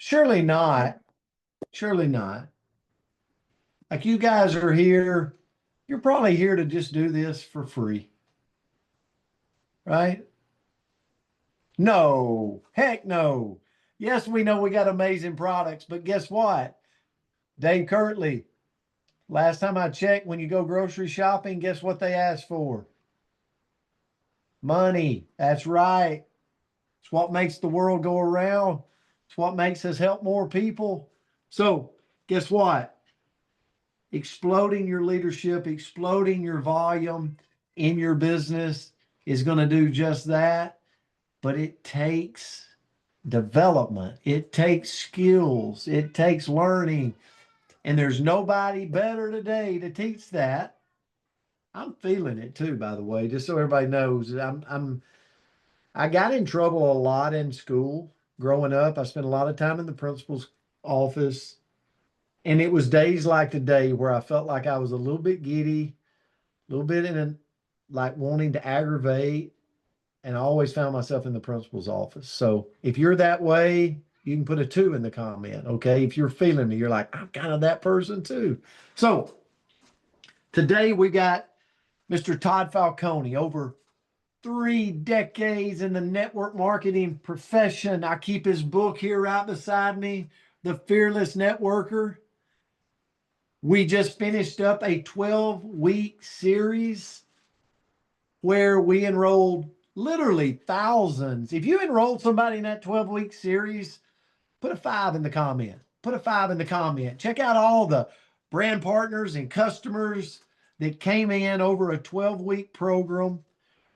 Surely not. Surely not. Like you guys are here, you're probably here to just do this for free, right? No, heck no. Yes, we know we got amazing products, but guess what? Dave Kirtley, last time I checked, when you go grocery shopping, guess what they ask for? Money. That's right. It's what makes the world go around. It's what makes us help more people. So, guess what? Exploding your leadership, exploding your volume in your business is going to do just that. But it takes development, it takes skills, it takes learning. And there's nobody better today to teach that. I'm feeling it too, by the way, just so everybody knows. I got in trouble a lot in school growing up. I spent a lot of time in the principal's office. And it was days like today where I felt like I was a little bit giddy, a little bit like wanting to aggravate. And I always found myself in the principal's office. So if you're that way, you can put a 2 in the comment. Okay. If you're feeling me, you're like, I'm kind of that person too. So today we got Mr. Todd Falcone, over 3 decades in the network marketing profession. I keep his book here right beside me, The Fearless Networker. We just finished up a 12-week series where we enrolled literally thousands. If you enrolled somebody in that 12-week series, put a 5 in the comment. Put a 5 in the comment. Check out all the brand partners and customers that came in over a 12-week program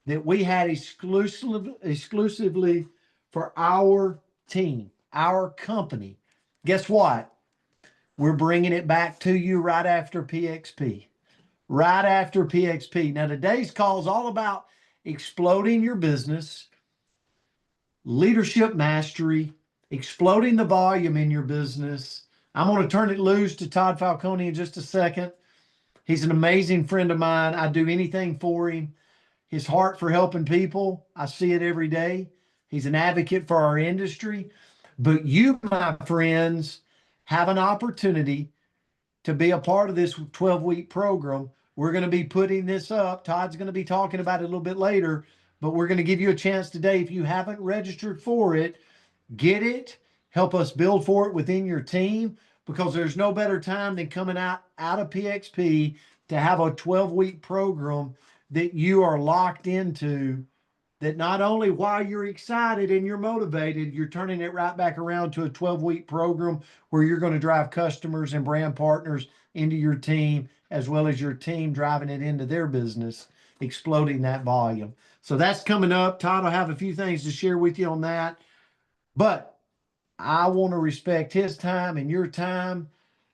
that we had exclusively for our team, our company. Guess what? We're bringing it back to you right after PXP. Right after PXP. Now, today's call is all about exploding your business, leadership mastery, exploding the volume in your business. I'm going to turn it loose to Todd Falcone in just a second. He's an amazing friend of mine. I do anything for him. His heart for helping people, I see it every day. He's an advocate for our industry. But you, my friends, have an opportunity to be a part of this 12-week program. We're going to be putting this up. Todd's going to be talking about it a little bit later, but we're going to give you a chance today. If you haven't registered for it, get it. Help us build for it within your team, because there's no better time than coming out of PXP to have a 12-week program that you are locked into, that not only while you're excited and you're motivated, you're turning it right back around to a 12-week program where you're going to drive customers and brand partners into your team, as well as your team driving it into their business, exploding that volume. So that's coming up. Todd will have a few things to share with you on that. But I want to respect his time and your time.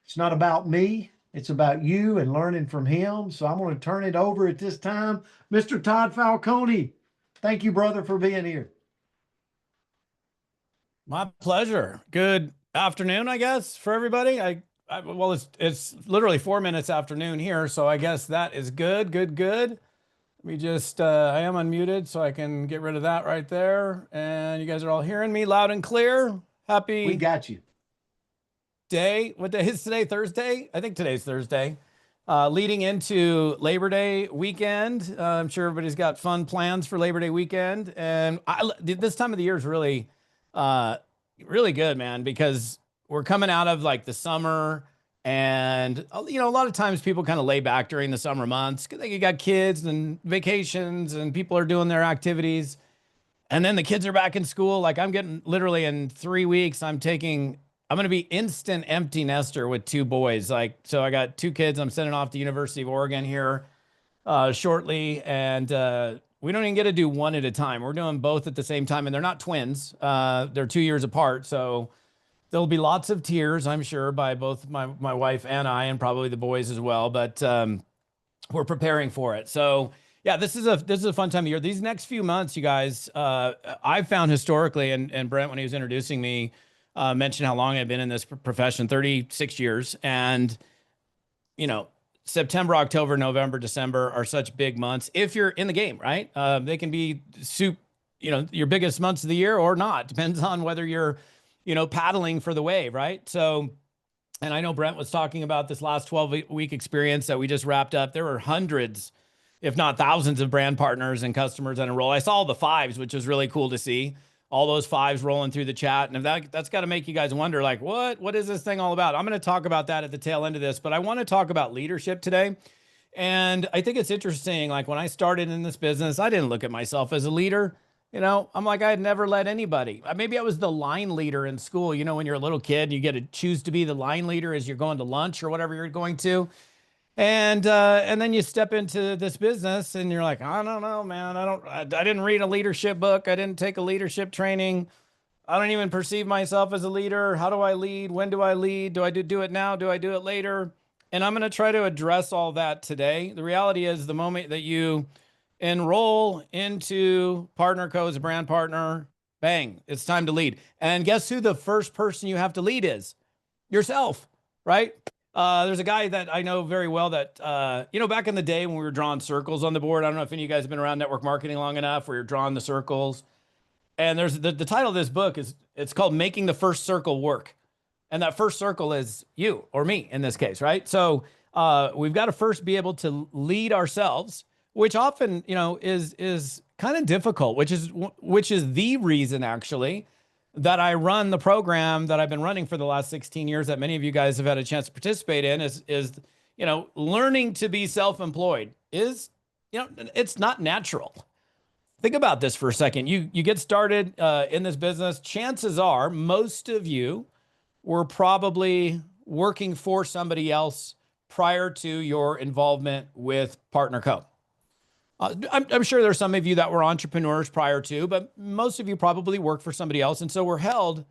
It's not about me. It's about you and learning from him. So I'm going to turn it over at this time. Mr. Todd Falcone, thank you, brother, for being here. My pleasure. Good afternoon, I guess, for everybody. Well, it's literally 4 minutes afternoon here, so I guess that is good. Let me just, I am unmuted, so I can get rid of that right there. And you guys are all hearing me loud and clear. Happy. We got you. Day. What day is today? Thursday? I think today's Thursday. Leading into Labor Day weekend. I'm sure everybody's got fun plans for Labor Day weekend. And this time of the year is really, really good, man, because we're coming out of like the summer, and you know, a lot of times people kind of lay back during the summer months because you got kids and vacations and people are doing their activities. And then the kids are back in school. Like I'm getting literally in 3 weeks, I'm going to be instant empty nester with 2 boys. Like, so I got 2 kids I'm sending off to University of Oregon here shortly. And we don't even get to do one at a time. We're doing both at the same time, and they're not twins. They're 2 years apart. So there'll be lots of tears, I'm sure, by both my wife and I, and probably the boys as well. But we're preparing for it. So yeah, this is a fun time of year. These next few months, you guys, I've found historically, and Brent, when he was introducing me, mentioned how long I've been in this profession, 36 years. And, you know, September, October, November, December are such big months. If you're in the game, right? They can be your biggest months of the year or not. Depends on whether you're paddling for the wave, right? So, and I know Brent was talking about this last 12-week experience that we just wrapped up. There were hundreds, if not thousands, of brand partners and customers that enroll. I saw all the fives, which was really cool to see. All those fives rolling through the chat. And that's got to make you guys wonder, like, what is this thing all about? I'm going to talk about that at the tail end of this, but I want to talk about leadership today. And I think it's interesting. Like when I started in this business, I didn't look at myself as a leader. I'm like, I had never led anybody. Maybe I was the line leader in school. When you're a little kid, you get to choose to be the line leader as you're going to lunch or whatever you're going to. And then you step into this business and you're like, I don't know, man. I didn't read a leadership book. I didn't take a leadership training. I don't even perceive myself as a leader. How do I lead? When do I lead? Do I do it now? Do I do it later? And I'm going to try to address all that today. The reality is the moment that you enroll into Partner Co. as a brand partner, bang, it's time to lead. And guess who the first person you have to lead is? Yourself, right? There's a guy that I know very well that, back in the day when we were drawing circles on the board, I don't know if any of you guys have been around network marketing long enough where you're drawing the circles. And there's the title of this book it's called Making the First Circle Work. And that first circle is you or me in this case, right? So we've got to first be able to lead ourselves, which often, is kind of difficult, which is the reason actually that I run the program that I've been running for the last 16 years that many of you guys have had a chance to participate in is learning to be self-employed is, it's not natural. Think about this for a second. You get started in this business. Chances are most of you were probably working for somebody else prior to your involvement with Partner Co. I'm sure there's some of you that were entrepreneurs prior to, but most of you probably work for somebody else. And so we're held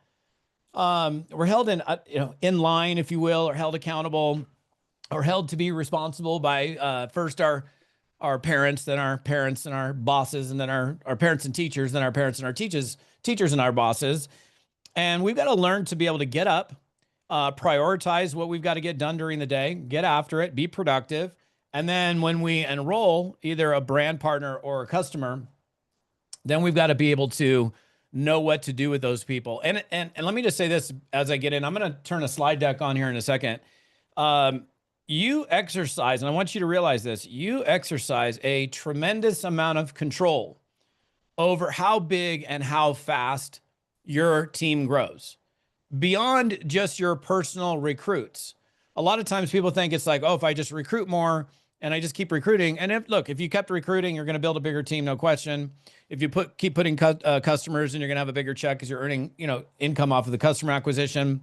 in line, if you will, or held accountable, or held to be responsible by first our parents, then our parents and our bosses, and then our parents and teachers, then our parents and our teachers and our bosses. And we've got to learn to be able to get up, prioritize what we've got to get done during the day, get after it, be productive. And then when we enroll either a brand partner or a customer, then we've got to be able to know what to do with those people. And let me just say this as I get in. I'm going to turn a slide deck on here in a second. You exercise, and I want you to realize this, you exercise a tremendous amount of control over how big and how fast your team grows beyond just your personal recruits. A lot of times people think it's like, oh, if I just recruit more and I just keep recruiting. And if you kept recruiting, you're going to build a bigger team, no question. If you keep putting customers, and you're going to have a bigger check because you're earning, income off of the customer acquisition.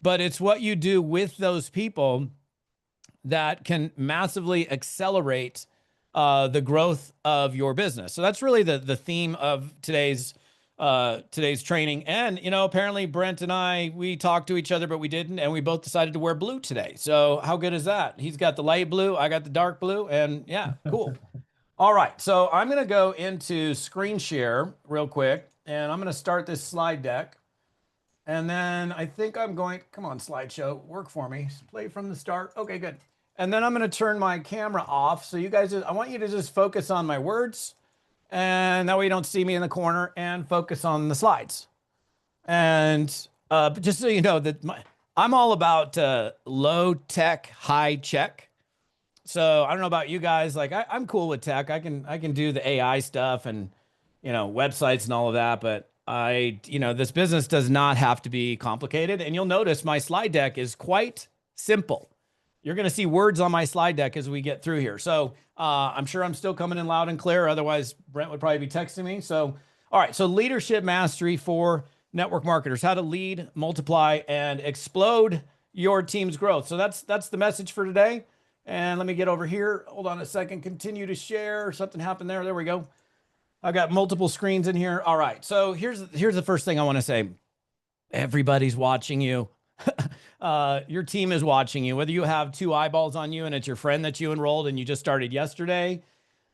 But it's what you do with those people that can massively accelerate the growth of your business. So that's really the theme of today's training. And, apparently Brent and we talked to each other, but we didn't. And we both decided to wear blue today. So how good is that? He's got the light blue. I got the dark blue, and yeah, cool. All right. So I'm going to go into screen share real quick, and I'm going to start this slide deck. And then I think come on, slideshow, work for me. Play from the start. Okay, good. And then I'm going to turn my camera off. So you guys, I want you to just focus on my words. And that way you don't see me in the corner, and focus on the slides. And just so you know that I'm all about low tech, high check. So I don't know about you guys. Like I'm cool with tech. I can do the AI stuff and, websites and all of that. But this business does not have to be complicated. And you'll notice my slide deck is quite simple. You're going to see words on my slide deck as we get through here. So I'm sure I'm still coming in loud and clear. Otherwise, Brent would probably be texting me. So, all right. So leadership mastery for network marketers, how to lead, multiply, and explode your team's growth. So that's the message for today. And let me get over here. Hold on a second. Continue to share. Something happened there. There we go. I've got multiple screens in here. All right. So here's the first thing I want to say. Everybody's watching you. Your team is watching you, whether you have 2 eyeballs on you and it's your friend that you enrolled and you just started yesterday,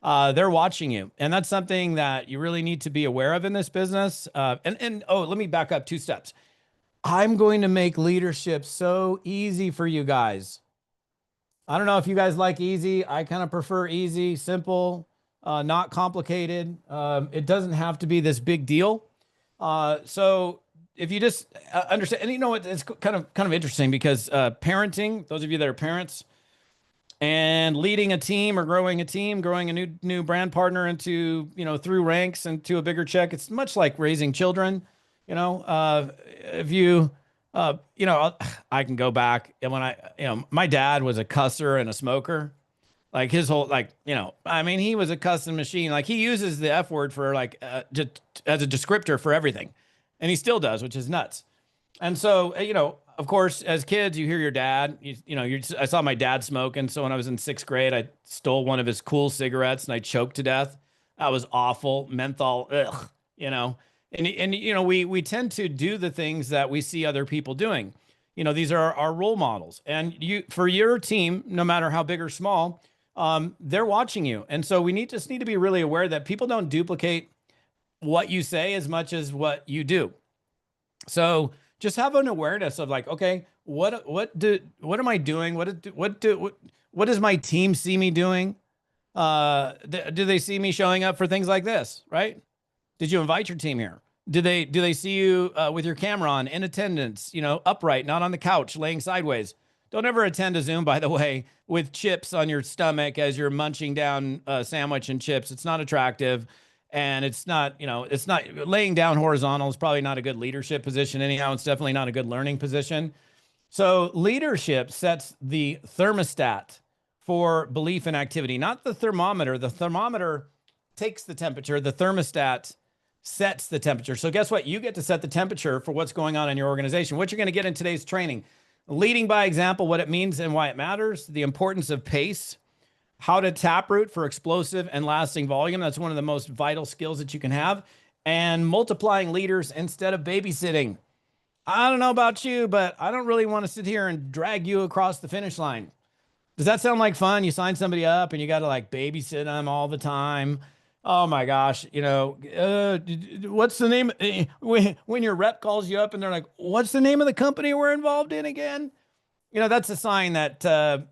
they're watching you. And that's something that you really need to be aware of in this business. Oh, let me back up 2 steps. I'm going to make leadership so easy for you guys. I don't know if you guys like easy. I kind of prefer easy, simple, not complicated. It doesn't have to be this big deal. So if you just understand, and you know what, it's kind of interesting because parenting, those of you that are parents and leading a team or growing a team, growing a new brand partner into, through ranks and to a bigger check, it's much like raising children. If you, I can go back and when my dad was a cusser and a smoker. Like his whole, I mean, he was a custom machine. Like he uses the F word for just as a descriptor for everything. And he still does, which is nuts. And so, of course, as kids, you hear your dad, I saw my dad smoking. So when I was in 6th grade, I stole one of his cool cigarettes and I choked to death. That was awful. Menthol, ugh, and we tend to do the things that we see other people doing. These are our role models. And for your team, no matter how big or small, they're watching you. And so we just need to be really aware that people don't duplicate what you say as much as what you do. So just have an awareness of like, okay, what am I doing? What does my team see me doing? Do they see me showing up for things like this? Right? Did you invite your team here? Do they see you with your camera on, in attendance, upright, not on the couch, laying sideways? Don't ever attend a Zoom, by the way, with chips on your stomach as you're munching down a sandwich and chips. It's not attractive. And it's not laying down horizontal is probably not a good leadership position. Anyhow, it's definitely not a good learning position. So leadership sets the thermostat for belief and activity, not the thermometer. The thermometer takes the temperature. The thermostat sets the temperature. So guess what? You get to set the temperature for what's going on in your organization. What you're going to get in today's training, leading by example, what it means and why it matters, the importance of pace, how to taproot for explosive and lasting volume. That's one of the most vital skills that you can have. And multiplying leaders instead of babysitting. I don't know about you, but I don't really want to sit here and drag you across the finish line. Does that sound like fun? You sign somebody up and you got to like babysit them all the time. Oh my gosh. What's the name? When your rep calls you up and they're like, what's the name of the company we're involved in again? That's a sign that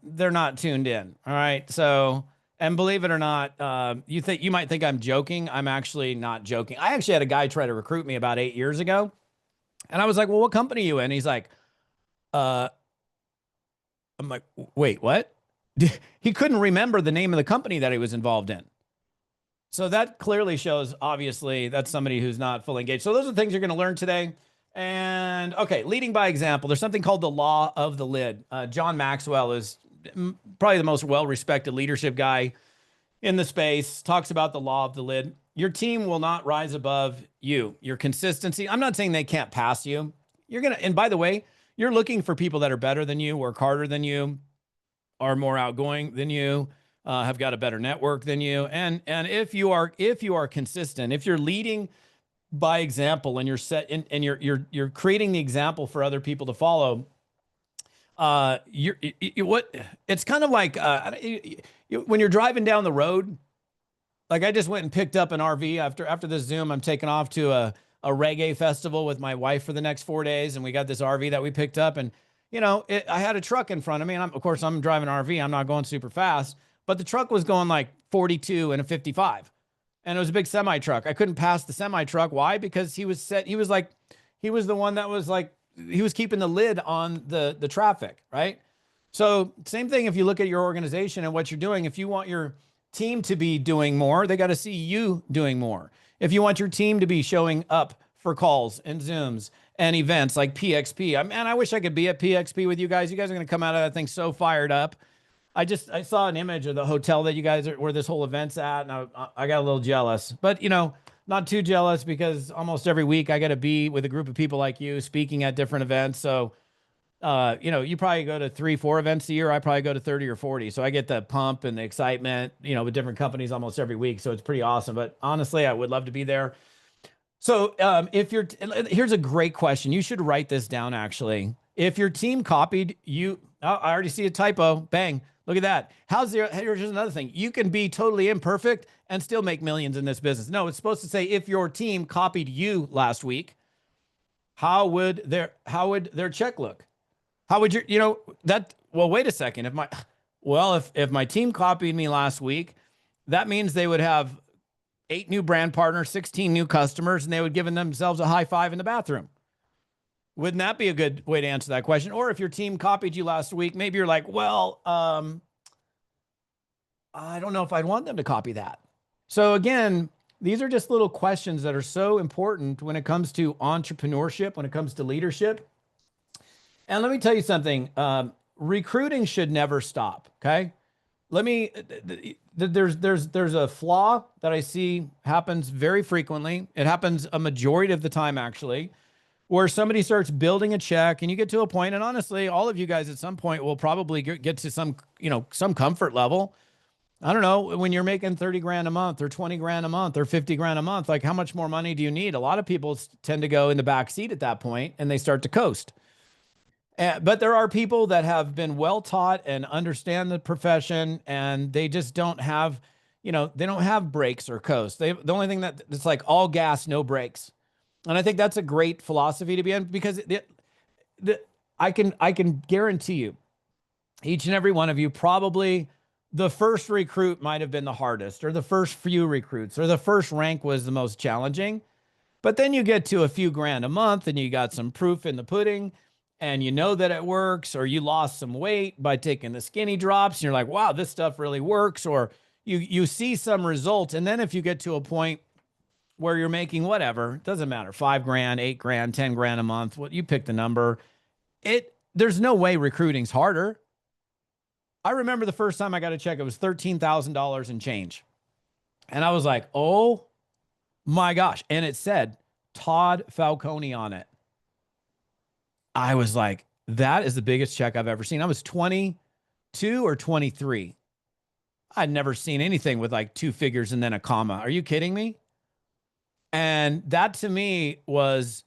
they're not tuned in. All right. So, and believe it or not, you might think I'm joking. I'm actually not joking. I actually had a guy try to recruit me about 8 years ago. And I was like, well, what company are you in? He's like, I'm like, wait, what? He couldn't remember the name of the company that he was involved in. So that clearly shows, obviously, that's somebody who's not fully engaged. So those are the things you're going to learn today. And okay, leading by example, there's something called the law of the lid. John Maxwell is probably the most well-respected leadership guy in the space, talks about the law of the lid. Your team will not rise above you. Your consistency. I'm not saying they can't pass you. And by the way, you're looking for people that are better than you, work harder than you, are more outgoing than you, have got a better network than you. And if you are consistent, if you're leading by example and you're creating the example for other people to follow, it's kind of like when you're driving down the road. Like I just went and picked up an RV after this Zoom. I'm taking off to a reggae festival with my wife for the next 4 days, and we got this RV that we picked up. And I had a truck in front of me, and of course I'm driving an RV. I'm not going super fast, but the truck was going like 42 and a 55. And it was a big semi truck. I couldn't pass the semi truck. Why? Because he was the one that was like, he was keeping the lid on the traffic, right? So same thing. If you look at your organization and what you're doing, if you want your team to be doing more, they got to see you doing more. If you want your team to be showing up for calls and Zooms and events like PXP, I wish I could be at PXP with you guys. You guys are going to come out of that thing so fired up. I saw an image of the hotel that you guys where this whole event's at, and I got a little jealous, but not too jealous because almost every week I got to be with a group of people like you speaking at different events. So, you probably go to 3-4 events a year. I probably go to 30 or 40. So I get the pump and the excitement, with different companies almost every week. So it's pretty awesome, but honestly, I would love to be there. So, here's a great question. You should write this down. Actually, if your team copied you, I already see a typo. Bang. Look at that. Here's another thing. You can be totally imperfect and still make millions in this business. No, it's supposed to say if your team copied you last week, how would their check look? How would well, wait a second. If my team copied me last week, that means they would have 8 new brand partners, 16 new customers, and they would give themselves a high five in the bathroom. Wouldn't that be a good way to answer that question? Or if your team copied you last week, maybe you're like, well, I don't know if I'd want them to copy that. So again, these are just little questions that are so important when it comes to entrepreneurship, when it comes to leadership. And let me tell you something, recruiting should never stop. Okay. There's a flaw that I see happens very frequently. It happens a majority of the time, actually, where somebody starts building a check and you get to a point, and honestly, all of you guys at some point will probably get to some comfort level. I don't know, when you're making 30 grand a month or 20 grand a month or 50 grand a month, like how much more money do you need? A lot of people tend to go in the back seat at that point and they start to coast. But there are people that have been well taught and understand the profession, and they just don't have, they don't have brakes or coast. The only thing it's like all gas, no brakes. And I think that's a great philosophy to be in, because I can guarantee you, each and every one of you, probably the first recruit might have been the hardest, or the first few recruits, or the first rank was the most challenging. But then you get to a few grand a month and you got some proof in the pudding, and you know that it works, or you lost some weight by taking the skinny drops and you're like, wow, this stuff really works. Or you see some results. And then if you get to a point where you're making whatever, it doesn't matter, 5 grand, 8 grand, 10 grand a month, what you pick the number, there's no way recruiting's harder. I remember the first time I got a check, it was $13,000 and change. And I was like, oh my gosh. And it said Todd Falcone on it. I was like, that is the biggest check I've ever seen. I was 22 or 23. I'd never seen anything with like 2 figures and then a comma. Are you kidding me? And that to me was,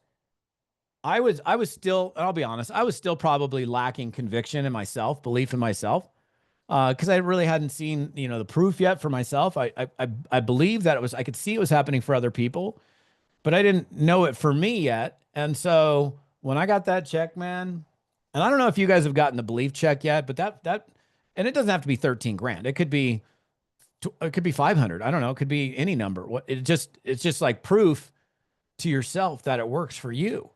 I was still, I'll be honest, I was still probably lacking conviction in myself, belief in myself. Because I really hadn't seen, the proof yet for myself. I believe that I could see it was happening for other people, but I didn't know it for me yet. And so when I got that check, man, and I don't know if you guys have gotten the belief check yet, but and it doesn't have to be 13 grand. It could be 500. I don't know. It could be any number. It's just like proof to yourself that it works for you.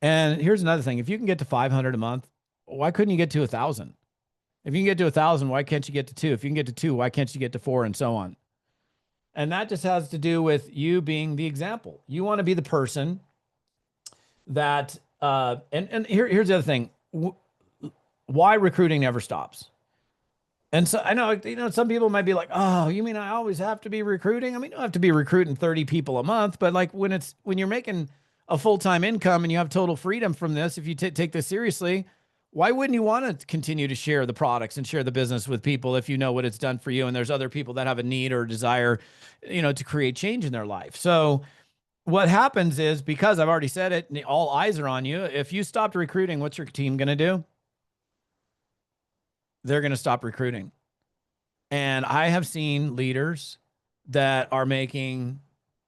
And here's another thing. If you can get to 500 a month, why couldn't you get to 1,000? If you can get to 1,000, why can't you get to 2? If you can get to 2, why can't you get to 4, and so on? And that just has to do with you being the example. You want to be the person that, here's the other thing. Why recruiting never stops. And so I know, some people might be like, oh, you mean I always have to be recruiting? I mean, you don't have to be recruiting 30 people a month, but like when you're making a full-time income and you have total freedom from this, if you take this seriously, why wouldn't you want to continue to share the products and share the business with people if you know what it's done for you and there's other people that have a need or desire, to create change in their life? So what happens is, because I've already said it, all eyes are on you. If you stopped recruiting, what's your team going to do? They're going to stop recruiting. And I have seen leaders that are making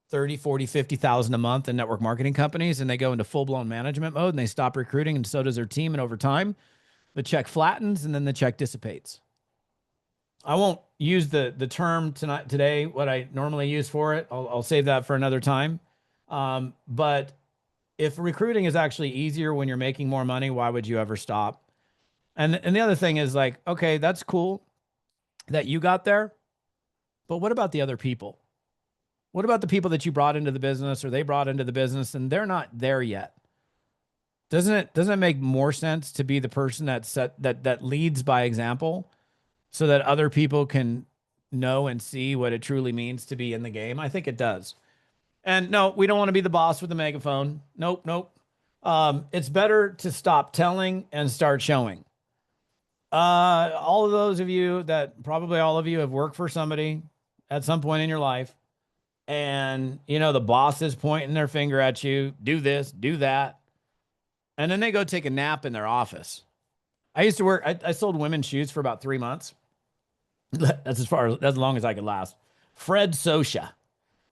30, 40, 50,000 a month in network marketing companies, and they go into full-blown management mode and they stop recruiting, and so does their team. And over time, the check flattens and then the check dissipates. I won't use the term today, what I normally use for it. I'll save that for another time. But if recruiting is actually easier when you're making more money, why would you ever stop? And the other thing is like, okay, that's cool that you got there, but what about the other people? What about the people that you brought into the business, or they brought into the business, and they're not there yet? Doesn't it make more sense to be the person that leads by example, so that other people can know and see what it truly means to be in the game? I think it does. And no, we don't want to be the boss with the megaphone. Nope. It's better to stop telling and start showing. All of those of you probably all of you have worked for somebody at some point in your life, and the boss is pointing their finger at you, do this, do that, and then they go take a nap in their office. I used to work, I sold women's shoes for about 3 months. That's as long as I could last. Fred Sosha,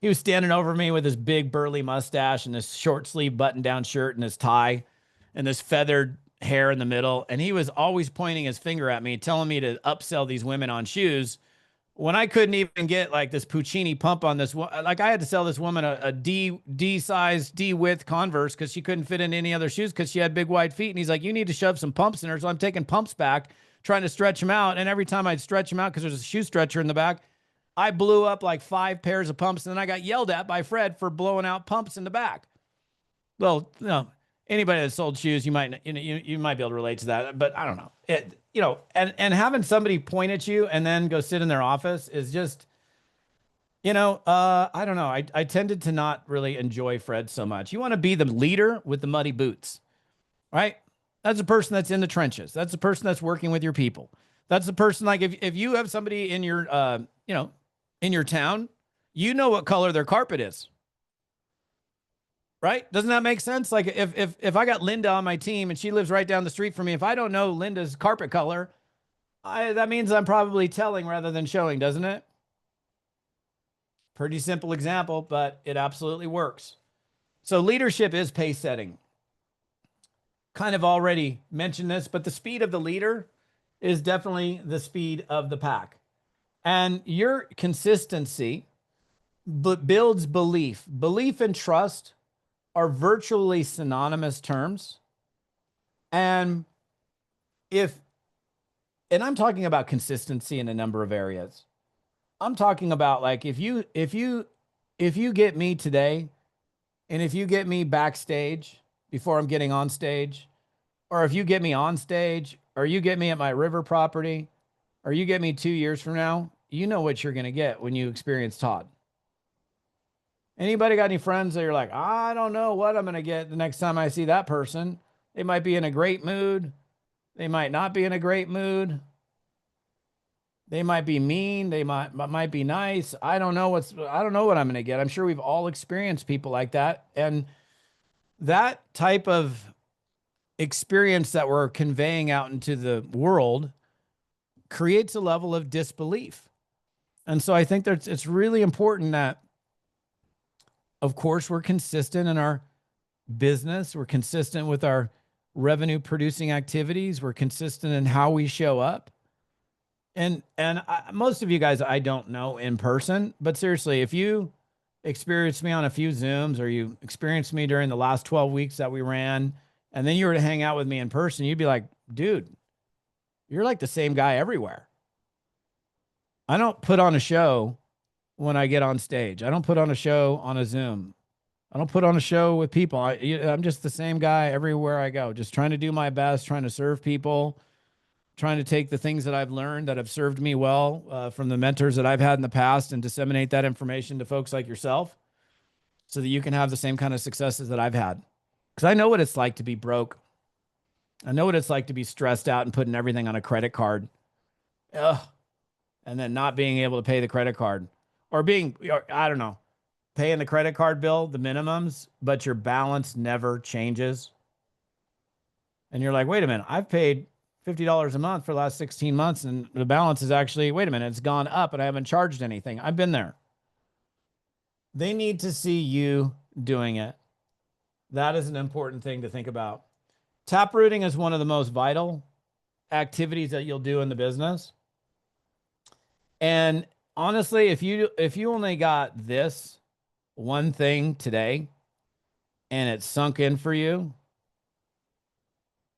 he was standing over me with his big burly mustache and this short sleeve button down shirt and his tie and this feathered hair in the middle, and he was always pointing his finger at me, telling me to upsell these women on shoes, when I couldn't even get like this Puccini pump on this one, like I had to sell this woman a D size, D width Converse because she couldn't fit in any other shoes because she had big wide feet. And he's like, you need to shove some pumps in her. So I'm taking pumps back, trying to stretch them out. And every time I'd stretch them out, because there's a shoe stretcher in the back, I blew up like 5 pairs of pumps. And then I got yelled at by Fred for blowing out pumps in the back. Well, anybody that sold shoes, you might you might be able to relate to that, but I don't know. And having somebody point at you and then go sit in their office is just, I don't know. I tended to not really enjoy Fred so much. You want to be the leader with the muddy boots, right? That's a person that's in the trenches. That's a person that's working with your people. That's the person, like if you have somebody in your, in your town, you know what color their carpet is. Right? Doesn't that make sense? Like if I got Linda on my team and she lives right down the street from me, if I don't know Linda's carpet color, that means I'm probably telling rather than showing, doesn't it? Pretty simple example, but it absolutely works. So leadership is pace setting. Kind of already mentioned this, but the speed of the leader is definitely the speed of the pack. And your consistency builds belief. Belief and trust are virtually synonymous terms. And I'm talking about consistency in a number of areas. I'm talking about like if you get me today, and if you get me backstage before I'm getting on stage, or if you get me on stage, or you get me at my river property, or you get me 2 years from now, you know what you're going to get when you experience Todd. Anybody got any friends that you're like, I don't know what I'm going to get the next time I see that person? They might be in a great mood. They might not be in a great mood. They might be mean. They might be nice. I don't know what I'm going to get. I'm sure we've all experienced people like that. And that type of experience that we're conveying out into the world creates a level of disbelief. And so I think that it's really important that, of course, we're consistent in our business. We're consistent with our revenue producing activities. We're consistent in how we show up. And most of you guys, I don't know in person, but seriously, if you experienced me on a few Zooms, or you experienced me during the last 12 weeks that we ran, and then you were to hang out with me in person, you'd be like, dude, you're like the same guy everywhere. I don't put on a show when I get on stage. I don't put on a show on a Zoom. I don't put on a show with people. I'm just the same guy everywhere I go, just trying to do my best, trying to serve people, trying to take the things that I've learned that have served me well from the mentors that I've had in the past and disseminate that information to folks like yourself so that you can have the same kind of successes that I've had. Because I know what it's like to be broke. I know what it's like to be stressed out and putting everything on a credit card. Ugh. And then not being able to pay the credit card. Or I don't know, paying the credit card bill, the minimums, but your balance never changes. And you're like, wait a minute, I've paid $50 a month for the last 16 months, and the balance is actually, wait a minute, it's gone up and I haven't charged anything. I've been there. They need to see you doing it. That is an important thing to think about. Taprooting is one of the most vital activities that you'll do in the business. And honestly, if you only got this one thing today and it sunk in for you,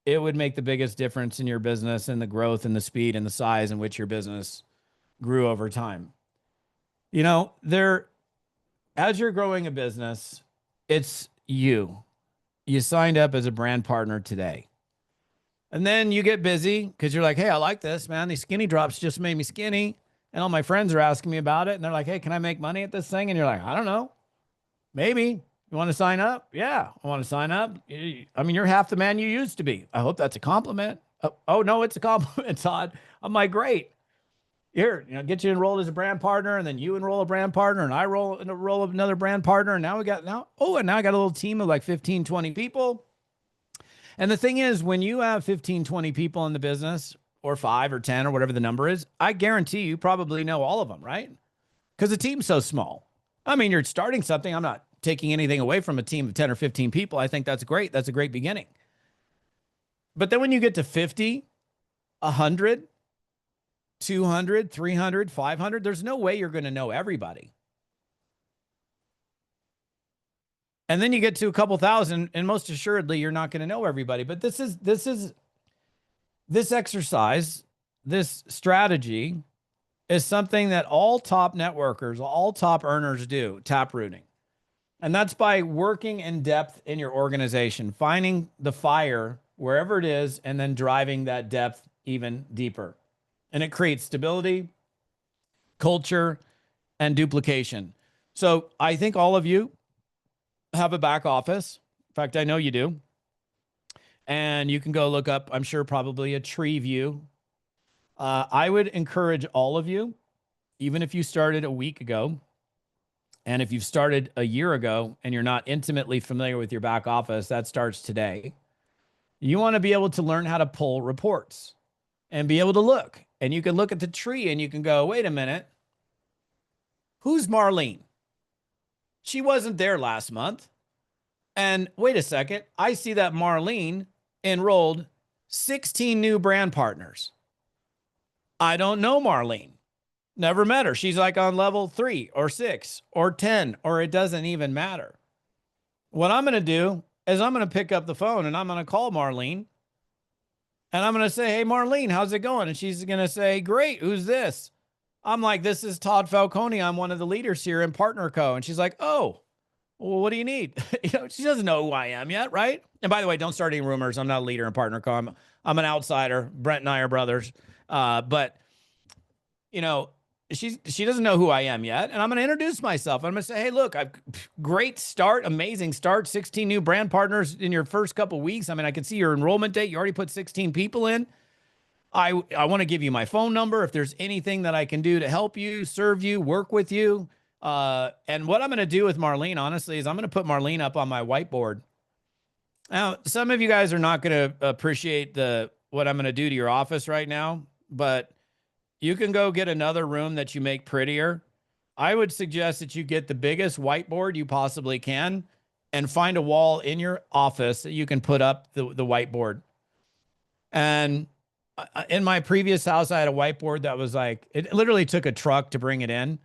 it would make the biggest difference in your business and the growth and the speed and the size in which your business grew over time. As you're growing a business, it's you. You signed up as a brand partner today. And then you get busy because you're like, hey, I like this, man. These skinny drops just made me skinny. And all my friends are asking me about it. And they're like, hey, can I make money at this thing? And you're like, I don't know. Maybe. You want to sign up? Yeah, I want to sign up. I mean, you're half the man you used to be. I hope that's a compliment. Oh no, it's a compliment, Todd. I'm like, great. Here, get you enrolled as a brand partner, and then you enroll a brand partner, and I enroll another brand partner. And now I got a little team of like 15, 20 people. And the thing is, when you have 15, 20 people in the business, or 5 or 10 or whatever the number is, I guarantee you probably know all of them, right? Because the team's so small. I mean, you're starting something. I'm not taking anything away from a team of 10 or 15 people. I think that's great. That's a great beginning. But then when you get to 50, 100, 200, 300, 500. There's no way you're going to know everybody. And then you get to a couple thousand, and most assuredly, you're not going to know everybody. But this exercise, this strategy is something that all top networkers, all top earners do, tap rooting. And that's by working in depth in your organization, finding the fire wherever it is, and then driving that depth even deeper. And it creates stability, culture, and duplication. So I think all of you have a back office. In fact, I know you do. And you can go look up, I'm sure, probably a tree view. I would encourage all of you, even if you started a week ago, and if you've started a year ago and you're not intimately familiar with your back office, that starts today. You want to be able to learn how to pull reports and be able to look. And you can look at the tree and you can go, wait a minute, who's Marlene? She wasn't there last month. And wait a second, I see that Marlene enrolled 16 new brand partners. I don't know Marlene. Never met her. She's like on level 3 or 6 or 10, or it doesn't even matter. What I'm going to do is I'm going to pick up the phone and I'm going to call Marlene. And I'm going to say, hey, Marlene, how's it going? And she's going to say, great. Who's this? I'm like, this is Todd Falcone. I'm one of the leaders here in Partner Co. And she's like, oh, well, what do you need? She doesn't know who I am yet, right? And by the way, don't start any rumors. I'm not a leader in Partner Co. I'm an outsider. Brent and I are brothers. But she doesn't know who I am yet. And I'm going to introduce myself. I'm going to say, hey, look, great start, amazing start, 16 new brand partners in your first couple of weeks. I mean, I can see your enrollment date. You already put 16 people in. I want to give you my phone number if there's anything that I can do to help you, serve you, work with you. And what I'm going to do with Marlene, honestly, is I'm going to put Marlene up on my whiteboard. Now, some of you guys are not going to appreciate what I'm going to do to your office right now, but you can go get another room that you make prettier. I would suggest that you get the biggest whiteboard you possibly can and find a wall in your office that you can put up the whiteboard. And in my previous house, I had a whiteboard that was like, it literally took a truck to bring it in.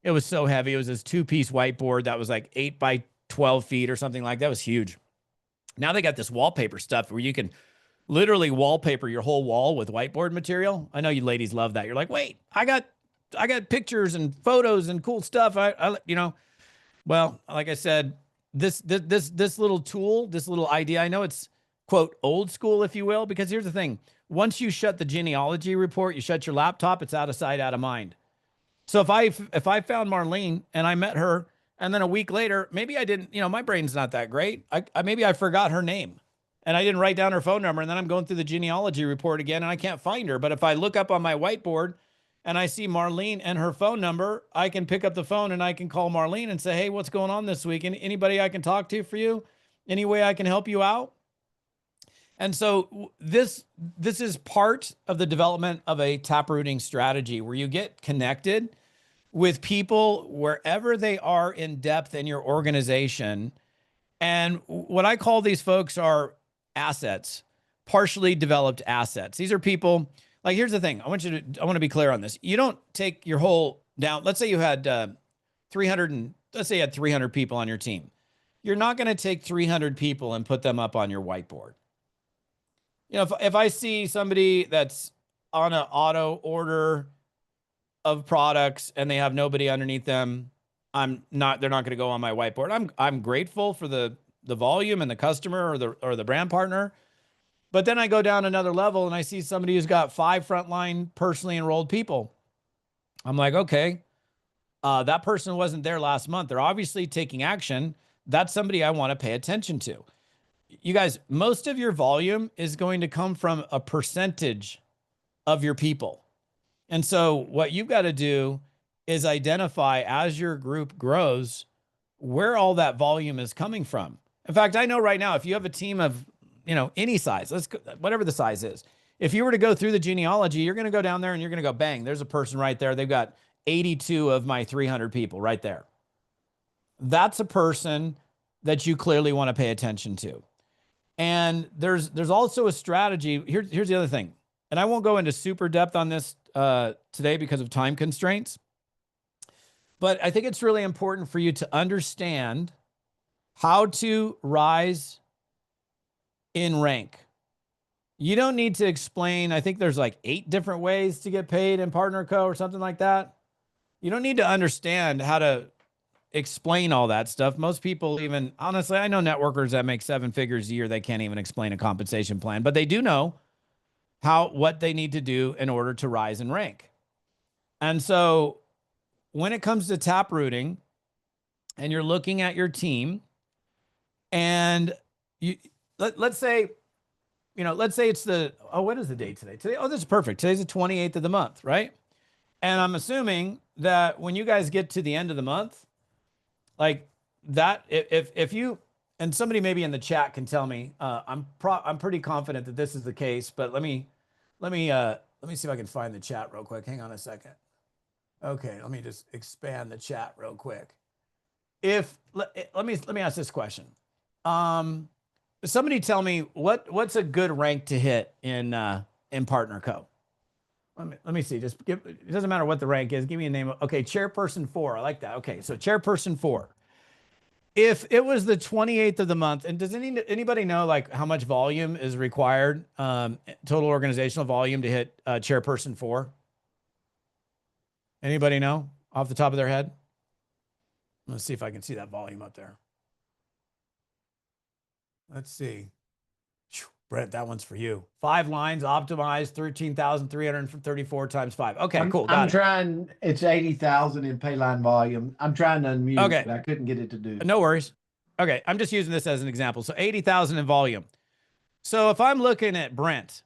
It was so heavy. It was this 2-piece whiteboard that was like 8 by 12 feet or something like that. It was huge. Now they got this wallpaper stuff where you can literally wallpaper your whole wall with whiteboard material. I know you ladies love that. You're like, wait, I got pictures and photos and cool stuff. Well, like I said, this little tool, this little idea, I know it's quote old school, if you will, because here's the thing. Once you shut the genealogy report, you shut your laptop, it's out of sight, out of mind. So if I found Marlene and I met her, and then a week later, maybe I didn't, my brain's not that great. Maybe I forgot her name and I didn't write down her phone number, and then I'm going through the genealogy report again and I can't find her. But if I look up on my whiteboard and I see Marlene and her phone number, I can pick up the phone and I can call Marlene and say, hey, what's going on this week? Anybody I can talk to for you? Any way I can help you out? And so this is part of the development of a taprooting strategy where you get connected with people wherever they are in depth in your organization. And what I call these folks are assets, partially developed assets. These are people, like, here's the thing. I want to be clear on this. You don't take your whole down. Let's say you had 300 people on your team. You're not going to take 300 people and put them up on your whiteboard. If I see somebody that's on an auto order of products and they have nobody underneath them, they're not going to go on my whiteboard. I'm grateful for the volume and the customer or the brand partner. But then I go down another level and I see somebody who's got 5 frontline personally enrolled people. I'm like, okay, that person wasn't there last month. They're obviously taking action. That's somebody I want to pay attention to. You guys, most of your volume is going to come from a percentage of your people. And so what you've got to do is identify, as your group grows, where all that volume is coming from. In fact, I know right now, if you have a team of, any size, whatever the size is, if you were to go through the genealogy, you're going to go down there and you're going to go, bang, there's a person right there. They've got 82 of my 300 people right there. That's a person that you clearly want to pay attention to. And there's also a strategy. Here's the other thing. And I won't go into super depth on this today because of time constraints. But I think it's really important for you to understand how to rise in rank. You don't need to explain. I think there's like 8 different ways to get paid in Partner Co. or something like that. You don't need to understand how to explain all that stuff. Most people, even honestly, I know networkers that make 7 figures a year. They can't even explain a compensation plan, but they do know what they need to do in order to rise in rank. And so when it comes to tap rooting and you're looking at your team and let's say it's what is the date today? This is perfect. Today's the 28th of the month, right? And I'm assuming that when you guys get to the end of the month, like that, if you, and somebody maybe in the chat can tell me, I'm pretty confident that this is the case, but let me see if I can find the chat real quick. Hang on a second. Okay, let me just expand the chat real quick. Let me ask this question. Somebody tell me what's a good rank to hit in Partner Co. Let me see. It doesn't matter what the rank is. Give me a name. Okay, Chairperson 4. I like that. Okay, so Chairperson 4. If it was the 28th of the month, and does anybody know like how much volume is required, total organizational volume to hit Chairperson 4? Anybody know off the top of their head? Let's see if I can see that volume up there. Let's see. Brett, that one's for you. 5 lines, optimized, 13,334 times 5. Okay, cool. I'm trying. It's 80,000 in payline volume. I'm trying to unmute, okay, but I couldn't get it to do. No worries. Okay, I'm just using this as an example. So 80,000 in volume. So if I'm looking at Brent,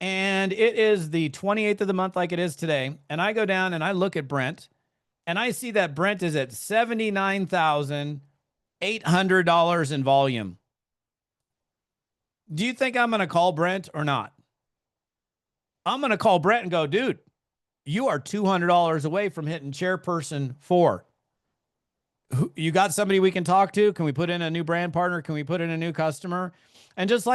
and it is the 28th of the month like it is today, and I go down and I look at Brent, and I see that Brent is at $79,800 in volume. Do you think I'm going to call Brent or not? I'm going to call Brent and go, dude, you are $200 away from hitting Chairperson 4. You got somebody we can talk to? Can we put in a new brand partner? Can we put in a new customer? And if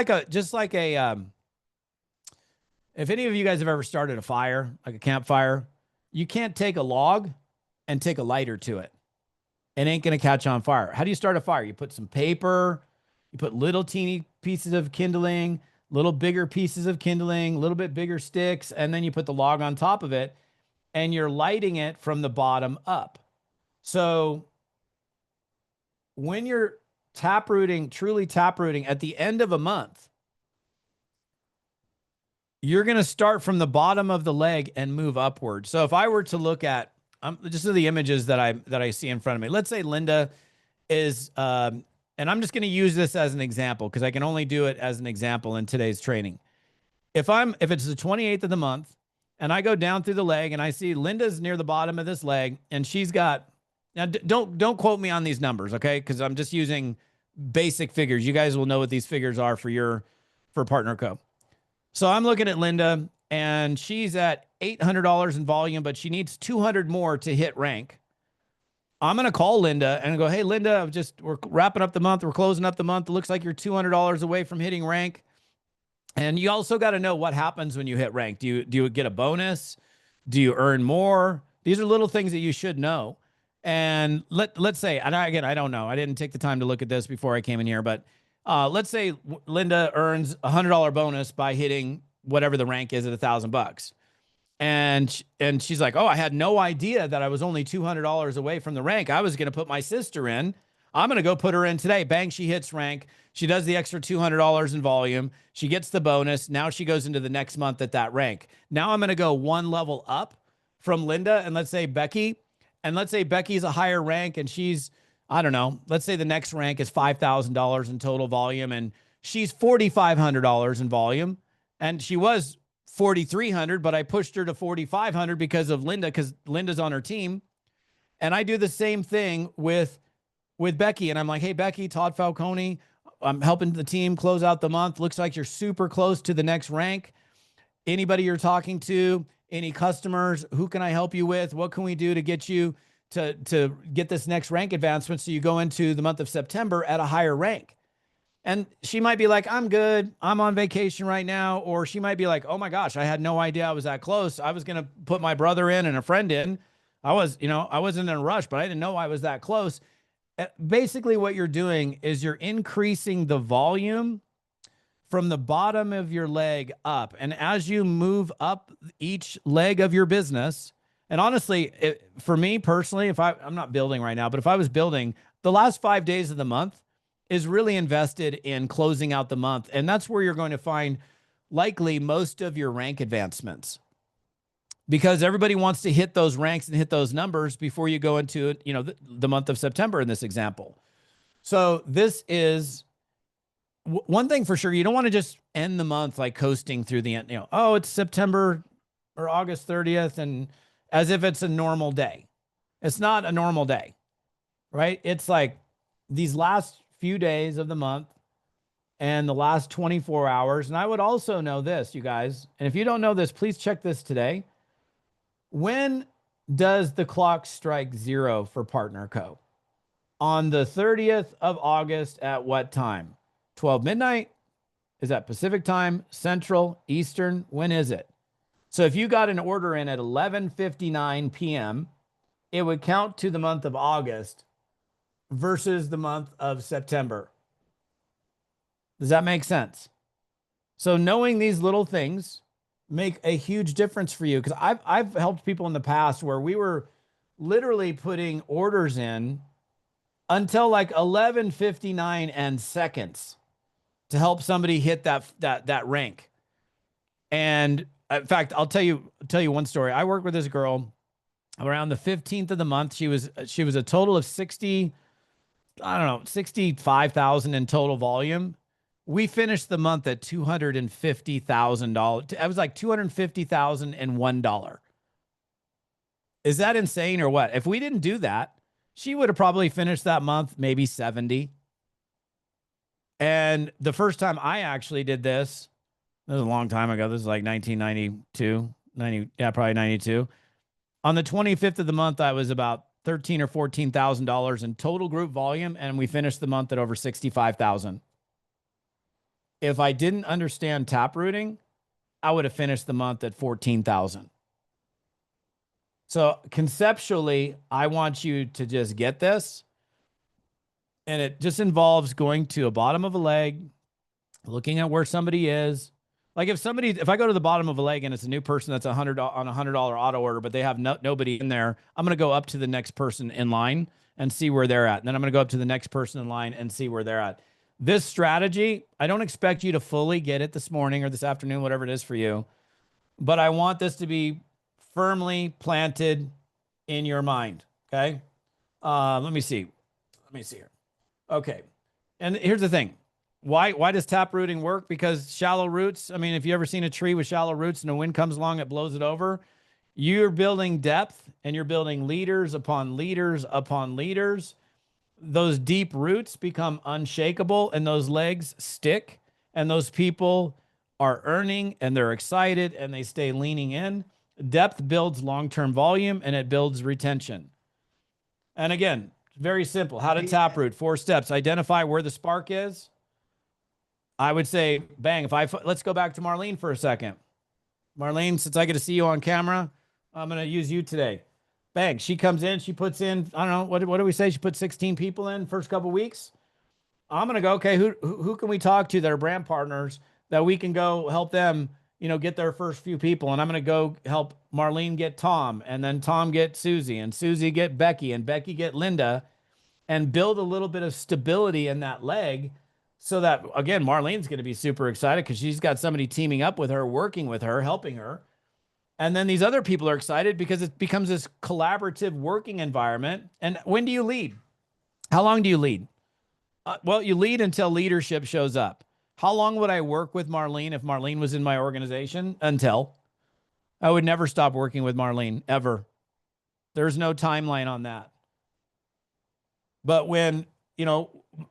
any of you guys have ever started a fire, like a campfire, you can't take a log and take a lighter to it. It ain't going to catch on fire. How do you start a fire? You put some paper, you put little teeny pieces of kindling, little bigger pieces of kindling, a little bit bigger sticks, and then you put the log on top of it, and you're lighting it from the bottom up. So when you're truly tap rooting at the end of a month, you're going to start from the bottom of the leg and move upward. So if I were to look at just the images that I see in front of me, let's say Linda is, and I'm just going to use this as an example because I can only do it as an example in today's training. If it's the 28th of the month and I go down through the leg and I see Linda's near the bottom of this leg and she's got, now don't quote me on these numbers, okay? Because I'm just using basic figures. You guys will know what these figures are for Partner Co. So I'm looking at Linda and she's at $800 in volume, but she needs 200 more to hit rank. I'm going to call Linda and go, hey, Linda, we're wrapping up the month. We're closing up the month. It looks like you're $200 away from hitting rank. And you also got to know what happens when you hit rank. Do you get a bonus? Do you earn more? These are little things that you should know. And let's say, and I don't know. I didn't take the time to look at this before I came in here, but let's say Linda earns $100 bonus by hitting whatever the rank is at $1,000. And she's like, oh, I had no idea that I was only $200 away from the rank. I was going to put my sister in. I'm going to go put her in today. Bang, she hits rank. She does the extra $200 in volume. She gets the bonus. Now she goes into the next month at that rank. Now I'm going to go one level up from Linda and let's say Becky. And let's say Becky's a higher rank and she's, I don't know, let's say the next rank is $5,000 in total volume and she's $4,500 in volume. And she was 4,300, but I pushed her to 4,500 because of Linda, because Linda's on her team. And I do the same thing with Becky. And I'm like, hey, Becky, Todd Falcone, I'm helping the team close out the month. Looks like you're super close to the next rank. Anybody you're talking to, any customers, who can I help you with? What can we do to get you to get this next rank advancement so you go into the month of September at a higher rank? And she might be like, I'm good. I'm on vacation right now. Or she might be like, oh my gosh, I had no idea I was that close. I was going to put my brother in and a friend in. I wasn't in a rush, but I didn't know I was that close. Basically, what you're doing is you're increasing the volume from the bottom of your leg up. And as you move up each leg of your business, and honestly, for me personally, I'm not building right now, but if I was building, the last 5 days of the month is really invested in closing out the month. And that's where you're going to find likely most of your rank advancements, because everybody wants to hit those ranks and hit those numbers before you go into, the month of September in this example. So this is one thing for sure. You don't want to just end the month like coasting through the end, oh, it's September or August 30th, and as if it's a normal day. It's not a normal day, right? It's like these last few days of the month and the last 24 hours. And I would also know this, you guys, and if you don't know this, please check this today. When does the clock strike 0 for Partner Co? On the 30th of August at what time? 12 midnight? Is that Pacific time, Central, Eastern? When is it? So if you got an order in at 11:59 p.m., it would count to the month of August versus the month of September. Does that make sense? So knowing these little things make a huge difference for you, because I've helped people in the past where we were literally putting orders in until like 11:59 and seconds to help somebody hit that rank. And in fact, I'll tell you one story. I worked with this girl around the 15th of the month. She was a total of 65,000 in total volume. We finished the month at $250,000. It was like $250,001. Is that insane or what? If we didn't do that, she would have probably finished that month maybe 70. And the first time I actually did this was a long time ago. This is like 1992, probably 92. On the 25th of the month, I was about $13,000 or $14,000 in total group volume, and we finished the month at over 65,000. If I didn't understand taprooting, I would have finished the month at 14,000. So conceptually, I want you to just get this. And it just involves going to a bottom of a leg, looking at where somebody is. Like if I go to the bottom of a leg and it's a new person that's on a $100 auto order, but they have nobody in there, I'm going to go up to the next person in line and see where they're at. And then I'm going to go up to the next person in line and see where they're at. This strategy, I don't expect you to fully get it this morning or this afternoon, whatever it is for you, but I want this to be firmly planted in your mind. Okay. Let me see here. Okay. And here's the thing. Why does tap rooting work? Because shallow roots, I mean, if you ever seen a tree with shallow roots and the wind comes along, it blows it over. You're building depth and you're building leaders upon leaders upon leaders. Those deep roots become unshakable and those legs stick, and those people are earning and they're excited and they stay leaning in. Depth builds long-term volume and it builds retention. And again, very simple. How to taproot? 4 steps. Identify where the spark is. I would say, bang, let's go back to Marlene for a second. Marlene, since I get to see you on camera, I'm going to use you today. Bang, she comes in, she puts in, I don't know, what do we say? She put 16 people in first couple of weeks. I'm going to go, okay, who can we talk to that are brand partners that we can go help them, get their first few people. And I'm going to go help Marlene get Tom, and then Tom get Susie, and Susie get Becky, and Becky get Linda, and build a little bit of stability in that leg so that, again, Marlene's going to be super excited because she's got somebody teaming up with her, working with her, helping her. And then these other people are excited because it becomes this collaborative working environment. And when do you lead? How long do you lead? Well, you lead until leadership shows up. How long would I work with Marlene if Marlene was in my organization? Until. I would never stop working with Marlene, ever. There's no timeline on that. But when,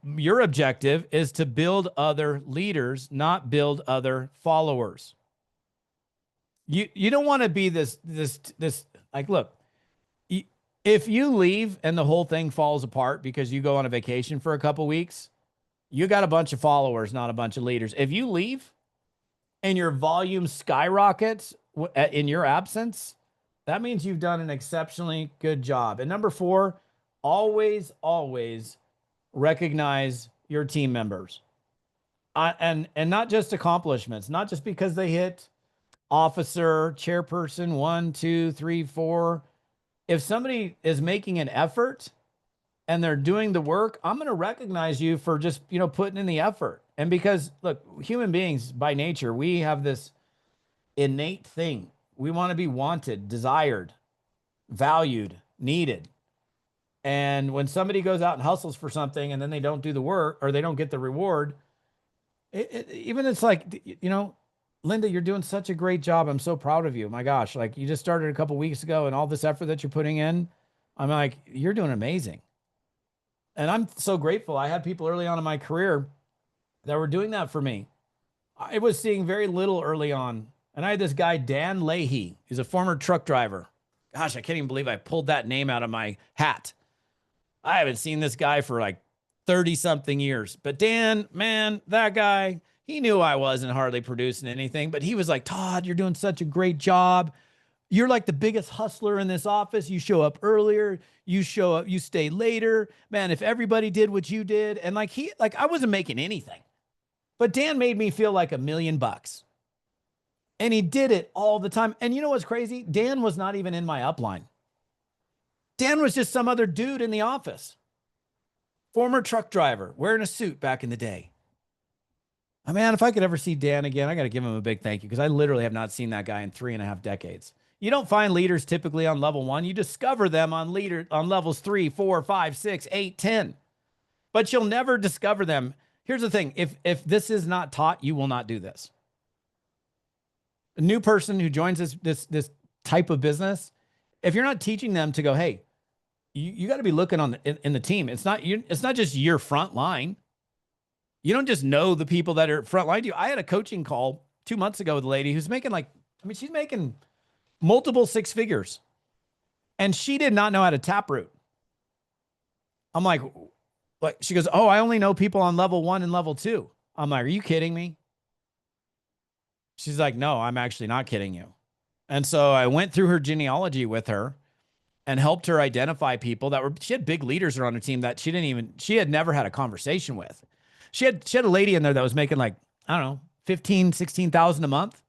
your objective is to build other leaders, not build other followers. You don't want to be this like, look, if you leave and the whole thing falls apart because you go on a vacation for a couple weeks, You got a bunch of followers, not a bunch of leaders. If you leave and your volume skyrockets in your absence, that means you've done an exceptionally good job. And number 4, always recognize your team members. And not just accomplishments, not just because they hit officer, chairperson, 1, 2, 3, 4. If somebody is making an effort and they're doing the work, I'm going to recognize you for just, putting in the effort. And because look, human beings by nature, we have this innate thing. We want to be wanted, desired, valued, needed. And when somebody goes out and hustles for something and then they don't do the work or they don't get the reward, even it's like, Linda, you're doing such a great job. I'm so proud of you. My gosh, like you just started a couple weeks ago and all this effort that you're putting in, I'm like, you're doing amazing. And I'm so grateful. I had people early on in my career that were doing that for me. I was seeing very little early on. And I had this guy, Dan Leahy. He's a former truck driver. Gosh, I can't even believe I pulled that name out of my hat. I haven't seen this guy for like 30 something years. But Dan, man, that guy, he knew I wasn't hardly producing anything, but he was like, Todd, you're doing such a great job. You're like the biggest hustler in this office. You show up earlier, you show up, you stay later. Man, if everybody did what you did, and I wasn't making anything, but Dan made me feel like $1 million. And he did it all the time. And you know what's crazy? Dan was not even in my upline. Dan was just some other dude in the office. Former truck driver, wearing a suit back in the day. Oh, man, if I could ever see Dan again, I got to give him a big thank you because I literally have not seen that guy in 3.5 decades. You don't find leaders typically on level 1. You discover them on levels 3, 4, 5, 6, 8, 10. But you'll never discover them. Here's the thing. If this is not taught, you will not do this. A new person who joins this type of business, if you're not teaching them to go, hey, you got to be looking in the team. It's not just your front line. You don't just know the people that are front line to you. I had a coaching call 2 months ago with a lady who's making she's making multiple 6 figures, and she did not know how to taproot. I'm like, she goes, oh, I only know people on level 1 and level 2. I'm like, are you kidding me? She's like, no, I'm actually not kidding you. And so I went through her genealogy with her and helped her identify people she had big leaders on her team that she had never had a conversation with. She had a lady in there that was making like, I don't know, 15, 16,000 a month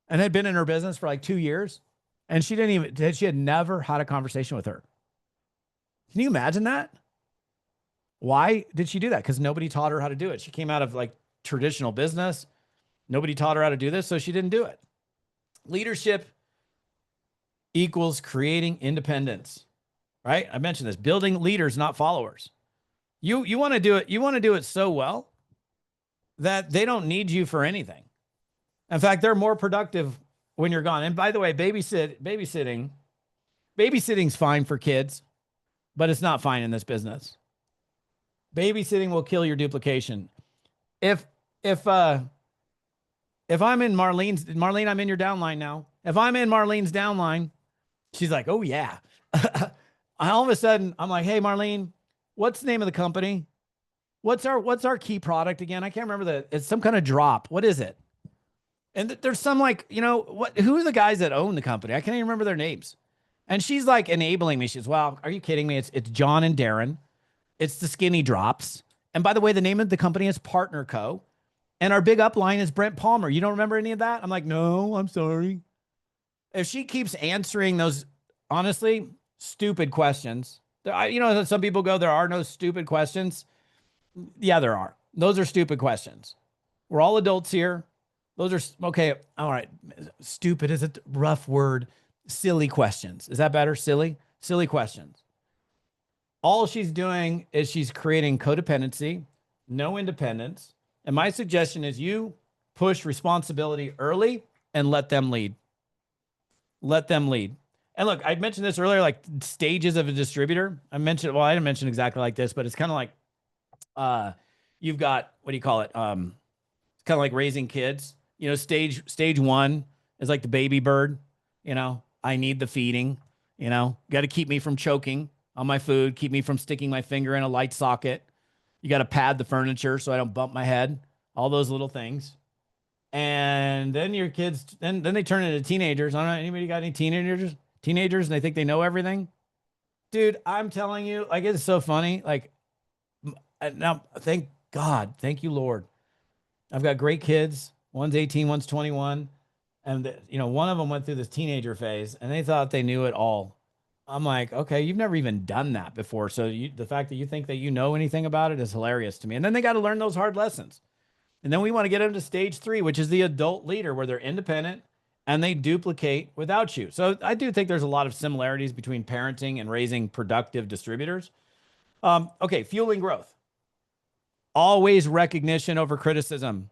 and had been in her business for like 2 years. And she had never had a conversation with her. Can you imagine that? Why did she do that? Because nobody taught her how to do it. She came out of like traditional business. Nobody taught her how to do this, so she didn't do it. Leadership equals creating independence, right? I mentioned this, building leaders, not followers. You want to do it. You want to do it so well that they don't need you for anything. In fact, they're more productive when you're gone. And by the way, babysitting's fine for kids, but it's not fine in this business. Babysitting will kill your duplication. If I'm in Marlene, I'm in your downline now. If I'm in Marlene's downline, she's like, oh yeah. All of a sudden I'm like, hey, Marlene, what's the name of the company? What's our key product again? I can't remember it's some kind of drop. What is it? And there's some like, who are the guys that own the company? I can't even remember their names. And she's like enabling me. She's, well, are you kidding me? It's John and Darren. It's the Skinny Drops. And by the way, the name of the company is Partner Co. And our big upline is Brent Palmer. You don't remember any of that? I'm like, no, I'm sorry. If she keeps answering those, honestly, stupid questions, some people go, there are no stupid questions. Yeah, there are. Those are stupid questions. We're all adults here. Those are, okay, all right. Stupid is a rough word. Silly questions. Is that better? Silly questions. All she's doing is she's creating codependency, no independence. And my suggestion is you push responsibility early and let them lead. Let them lead. And look, I mentioned this earlier, like stages of a distributor. I didn't mention exactly like this, but it's kind of like, you've got, what do you call it? It's kind of like raising kids. Stage 1 is like the baby bird. I need the feeding, got to keep me from choking on my food, keep me from sticking my finger in a light socket. You got to pad the furniture so I don't bump my head. All those little things. And then your kids, then they turn into teenagers. I don't know, anybody got any teenagers? Teenagers, and they think they know everything? Dude, I'm telling you, like, it's so funny. Like, now, thank God, thank you, Lord. I've got great kids. One's 18, one's 21. And, one of them went through this teenager phase and they thought they knew it all. I'm like, okay, you've never even done that before. So the fact that you think that you know anything about it is hilarious to me. And then they got to learn those hard lessons. And then we want to get them to stage 3, which is the adult leader, where they're independent and they duplicate without you. So I do think there's a lot of similarities between parenting and raising productive distributors. Okay, fueling growth. Always recognition over criticism.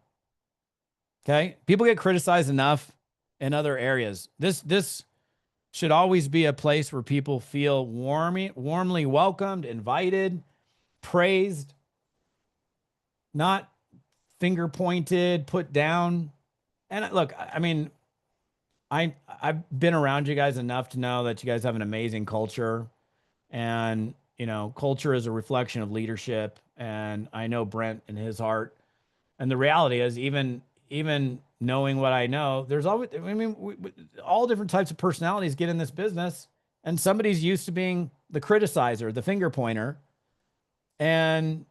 Okay, people get criticized enough in other areas. This should always be a place where people feel warmly welcomed, invited, praised, not finger pointed, put down. And look, I mean, I've been around you guys enough to know that you guys have an amazing culture, and culture is a reflection of leadership. And I know Brent and his heart. And the reality is, even knowing what I know, there's always, all different types of personalities get in this business, and somebody's used to being the criticizer, the finger pointer. And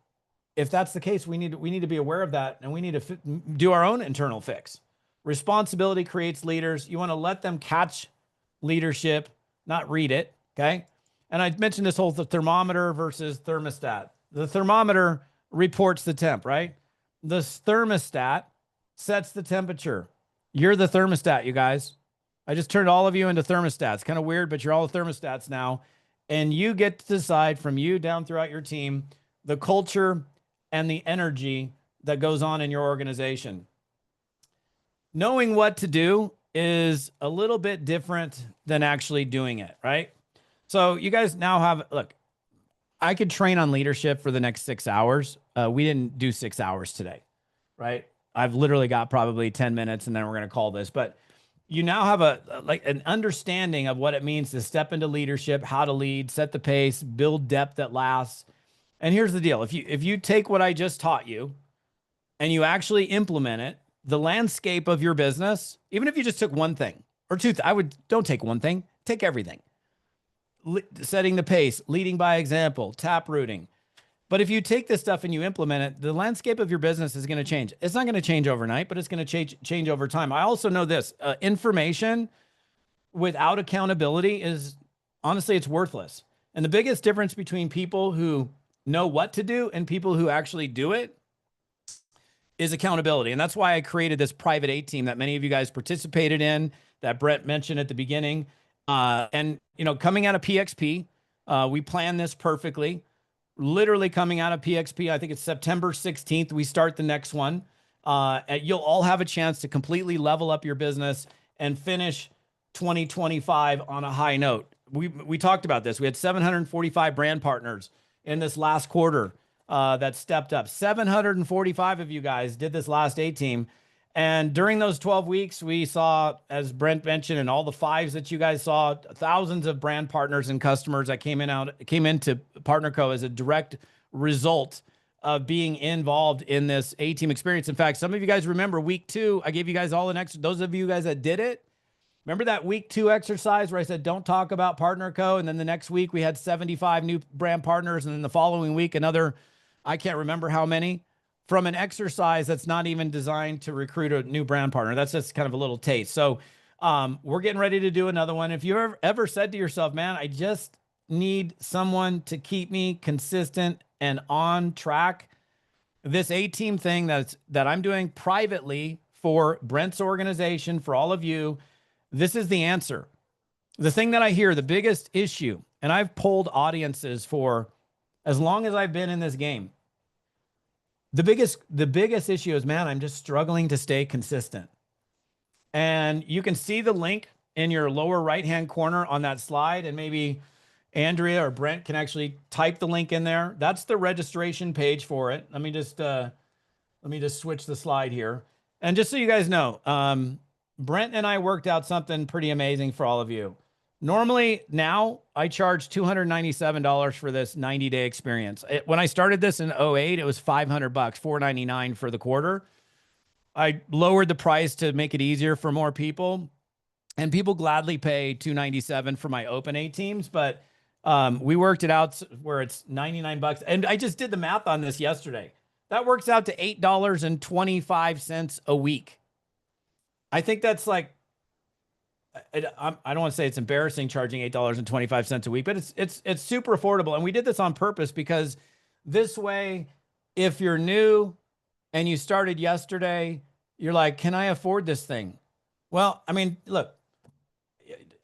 if that's the case, we need to be aware of that, and we need to do our own internal fix. Responsibility creates leaders. You want to let them catch leadership, not read it. Okay. And I mentioned this whole thermometer versus thermostat. The thermometer reports the temp, right? The thermostat sets the temperature. You're the thermostat, you guys. I just turned all of you into thermostats. Kind of weird, but you're all the thermostats now. And you get to decide, from you down throughout your team, the culture and the energy that goes on in your organization. Knowing what to do is a little bit different than actually doing it, right? So you guys now have, look, I could train on leadership for the next 6 hours. We didn't do 6 hours today, right? I've literally got probably 10 minutes and then we're going to call this, but you now have an understanding of what it means to step into leadership, how to lead, set the pace, build depth that lasts. And here's the deal. If you take what I just taught you and you actually implement it, the landscape of your business, even if you just took one thing or two, don't take one thing, take everything. Setting the pace, leading by example, tap rooting. But if you take this stuff and you implement it, the landscape of your business is going to change. It's not going to change overnight, but it's going to change over time. I also know this, information without accountability is, honestly, it's worthless. And the biggest difference between people who know what to do and people who actually do it is accountability. And that's why I created this private A team that many of you guys participated in, that Brett mentioned at the beginning. And coming out of PXP, we planned this perfectly. Literally coming out of PXP, I think it's September 16th, we start the next one. You'll all have a chance to completely level up your business and finish 2025 on a high note. We talked about this. We had 745 brand partners in this last quarter that stepped up. 745 of you guys did this last A team. And during those 12 weeks, we saw, as Brent mentioned, and all the fives that you guys saw, thousands of brand partners and customers that came into PartnerCo as a direct result of being involved in this A team experience. In fact, some of you guys remember week 2, I gave you guys all an extra, those of you guys that did it, remember that week 2 exercise where I said, don't talk about PartnerCo. And then the next week we had 75 new brand partners. And then the following week, another, I can't remember how many, from an exercise that's not even designed to recruit a new brand partner. That's just kind of a little taste. So we're getting ready to do another one. If you ever said to yourself, man, I just need someone to keep me consistent and on track, this A team thing that I'm doing privately for Brent's organization, for all of you, this is the answer. The thing that I hear, the biggest issue, and I've polled audiences for as long as I've been in this game, the biggest issue is, man, I'm just struggling to stay consistent. And you can see the link in your lower right-hand corner on that slide. And maybe Andrea or Brent can actually type the link in there. That's the registration page for it. Let me just switch the slide here. And just so you guys know, Brent and I worked out something pretty amazing for all of you. Normally now I charge $297 for this 90-day experience. When I started this in '08, it was $500, $499 for the quarter. I lowered the price to make it easier for more people, and people gladly pay $297 for my open A teams, but we worked it out where it's $99. And I just did the math on this yesterday. That works out to $8.25 a week. I think that's like, I don't want to say it's embarrassing charging $8.25 a week, but it's super affordable. And we did this on purpose because this way, if you're new and you started yesterday, you're like, can I afford this thing? Well, I mean, look,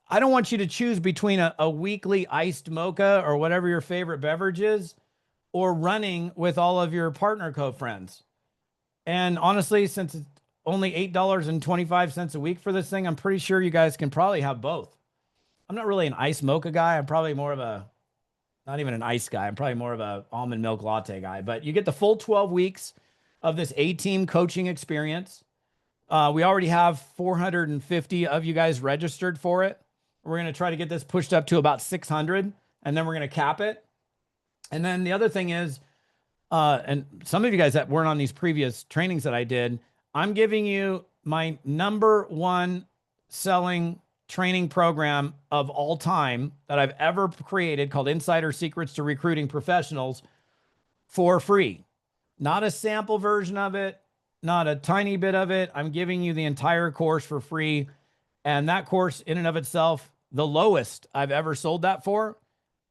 I don't want you to choose between a weekly iced mocha or whatever your favorite beverage is, or running with all of your partner co-friends. And honestly, since it's only $8.25 a week for this thing, I'm pretty sure you guys can probably have both. I'm not really an iced mocha guy. I'm probably more of not even an ice guy. I'm probably more of a almond milk latte guy, but you get the full 12 weeks of this A-team coaching experience. We already have 450 of you guys registered for it. We're going to try to get this pushed up to about 600, and then we're going to cap it. And then the other thing is, and some of you guys that weren't on these previous trainings that I did, I'm giving you my #1 selling training program of all time that I've ever created, called Insider Secrets to Recruiting Professionals, for free. Not a sample version of it, not a tiny bit of it. I'm giving you the entire course for free. And that course in and of itself, the lowest I've ever sold that for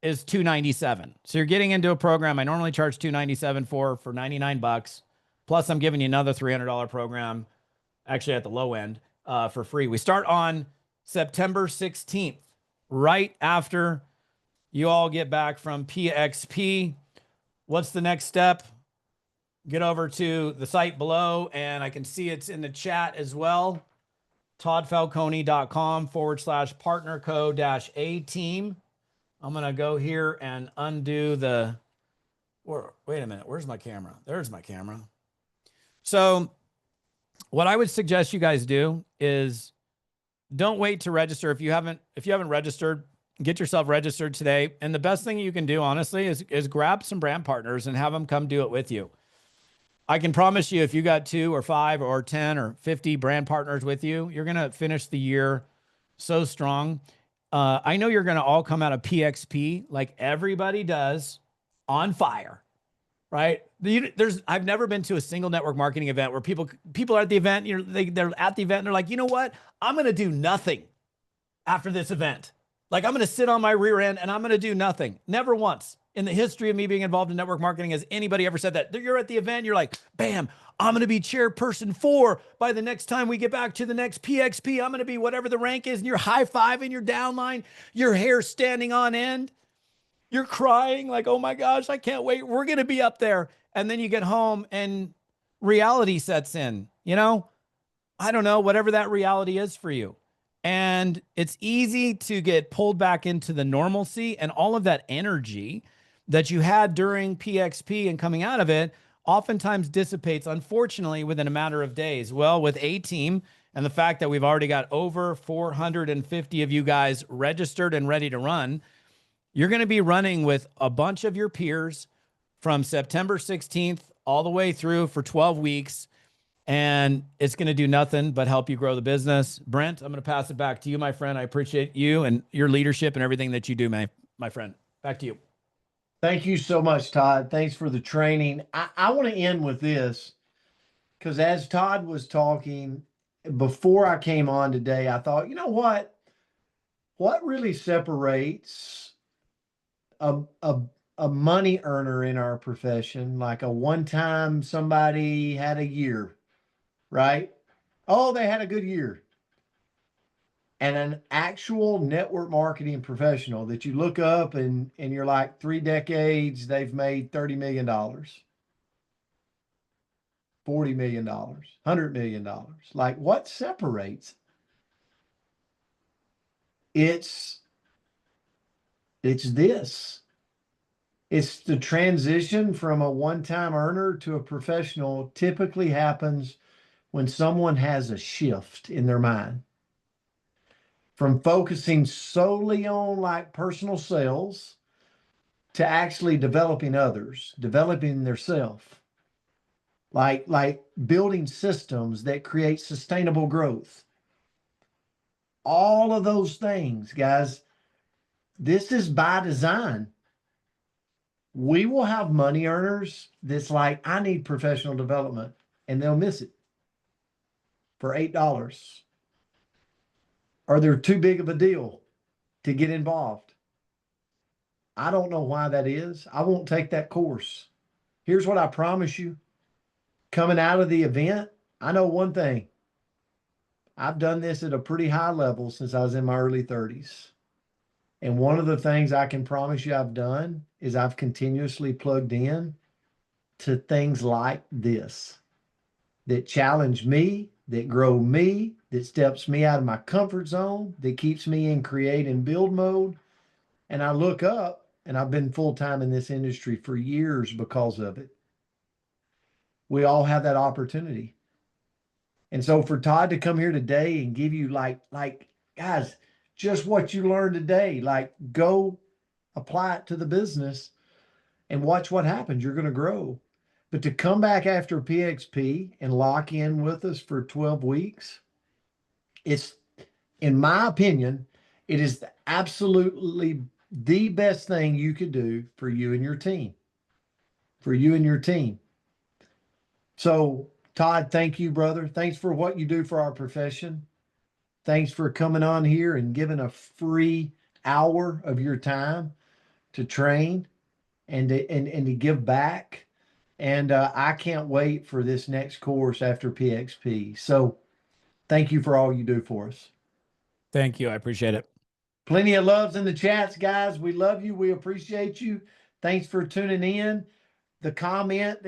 is $297. So you're getting into a program I normally charge $297 for $99. Plus I'm giving you another $300 program, actually at the low end, for free. We start on September 16th, right after you all get back from PXP. What's the next step? Get over to the site below, and I can see it's in the chat as well. toddfalcone.com/partner code-A team. I'm going to go here and undo wait a minute. Where's my camera? There's my camera. So what I would suggest you guys do is don't wait to register. If you haven't registered, get yourself registered today. And the best thing you can do, honestly, is grab some brand partners and have them come do it with you. I can promise you, if you got 2 or 5 or 10 or 50 brand partners with you, you're going to finish the year so strong. I know you're going to all come out of PXP like everybody does, on fire, right? I've never been to a single network marketing event where people are at the event, they're at the event and they're like, you know what? I'm going to do nothing after this event. Like, I'm going to sit on my rear end and I'm going to do nothing. Never once in the history of me being involved in network marketing has anybody ever said that. You're at the event, you're like, bam, I'm going to be chairperson 4 by the next time we get back to the next PXP. I'm going to be whatever the rank is, and you're high-fiving your downline, your hair standing on end. You're crying like, oh my gosh, I can't wait. We're going to be up there. And then you get home and reality sets in, I don't know, whatever that reality is for you. And it's easy to get pulled back into the normalcy, and all of that energy that you had during PXP and coming out of it oftentimes dissipates, unfortunately, within a matter of days. Well, with A-Team and the fact that we've already got over 450 of you guys registered and ready to run, you're going to be running with a bunch of your peers from September 16th all the way through for 12 weeks. And it's going to do nothing but help you grow the business. Brent, I'm going to pass it back to you, my friend. I appreciate you and your leadership and everything that you do, my friend. Back to you. Thank you so much, Todd. Thanks for the training. I want to end with this, because as Todd was talking before I came on today, I thought, you know what? What really separates a money earner in our profession, like a one-time somebody had a year, right? Oh, they had a good year. And an actual network marketing professional that you look up and you're like, 3 decades, they've made $30 million, $40 million, $100 million. Like, what separates? It's this. It's the transition from a one-time earner to a professional typically happens when someone has a shift in their mind. from focusing solely on like personal sales to actually developing others, developing their self, like building systems that create sustainable growth. All of those things, guys, this is by design. We will have money earners that's like, I need professional development, and they'll miss it for $8. Or they're too big of a deal to get involved. I don't know why that is. I won't take that course. Here's what I promise you. Coming out of the event, I know one thing. I've done this at a pretty high level since I was in my early 30s. And one of the things I can promise you I've done is I've continuously plugged in to things like this that challenge me, that grow me, that steps me out of my comfort zone, that keeps me in create and build mode. And I look up, and I've been full time in this industry for years because of it. We all have that opportunity. And so for Todd to come here today and give you like guys, just what you learned today, like go apply it to the business and watch what happens. You're going to grow. But to come back after PXP and lock in with us for 12 weeks, it's, in my opinion, it is absolutely the best thing you could do for you and your team. For you and your team. So, Todd, thank you, brother. Thanks for what you do for our profession. Thanks for coming on here and giving a free hour of your time to train and to give back. And I can't wait for this next course after PXP. So thank you for all you do for us. Thank you. I appreciate it. Plenty of loves in the chats, guys. We love you. We appreciate you. Thanks for tuning in. The comment